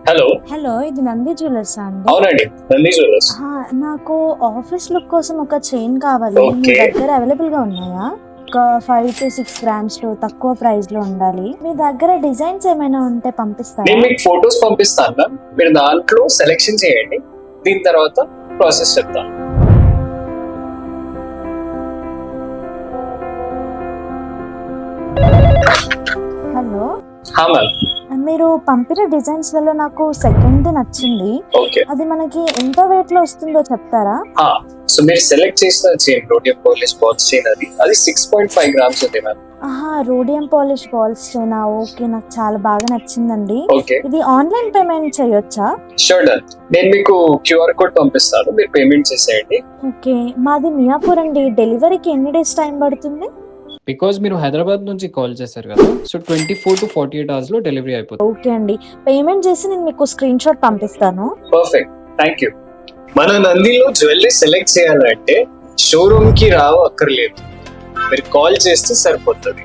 Hello. Hello, ఇది Nandi jewellers అండి? అవునండి, నంది జ్యువెలర్స్. నాకు ఆఫీస్ లుక్ కోసం ఒక చైన్ కావాలి. మీ ఓకే. దగ్గర అవైలబుల్ గా ఉన్నాయా? ఒక 5 to 6 గ్రామ్స్ లో తక్కువ ప్రైస్ లో ఉండాలి. మీ దగ్గర డిజైన్స్ ఏమైనా ఉంటే నేను పంపిస్తారా? మీకు ఫొటోస్ పంపిస్తాను మ్యామ్, మీరు దాంట్లో సెలెక్షన్ చేయండి, దీని తర్వాత ప్రాసెస్ చెప్తాను. Hello, ma'am. మీరు పంపిన డిజైన్స్ లలో నాకు సెకండ్ నచ్చింది. ఓకే. అది మనకి ఎంత వెయిట్ లో వస్తుందో చెప్తారా? సో మీరు సెలెక్ట్ చేసిన chain rhodium polish balls chain, అది 6.5 గ్రామ్స్ ఉంది ma'am. Rhodium polish balls China? Okay, నాకు చాలా బాగా నచ్చిందండి. ఓకే, ఇది ఆన్లైన్ పేమెంట్ చేయొచ్చా? Sure done. నేను మీకు క్యూఆర్ కోడ్ పంపిస్తాను, మీరు పేమెంట్ చేసేయండి. ఓకే, మాది మియాపూర్ అండి. డెలివరీకి ఎన్ని డేస్ టైం పడుతుంది? బికాజ్ మీరు హైదరాబాద్ నుంచి కాల్ చేశారు కదా, సో 24 to 48 hours లో డెలివరీ అయిపోతుంది. ఓకే అండి, పేమెంట్ చేసి నేను మీకు స్క్రీన్ షాట్ పంపిస్తాను. Perfect, thank you. మన నందిలో జ్యువెలరీ సెలెక్ట్ చేయాలంటే షోరూమ్ కి రావు అక్కర్లేదు, మీరు కాల్ చేస్తే సరిపోతుంది.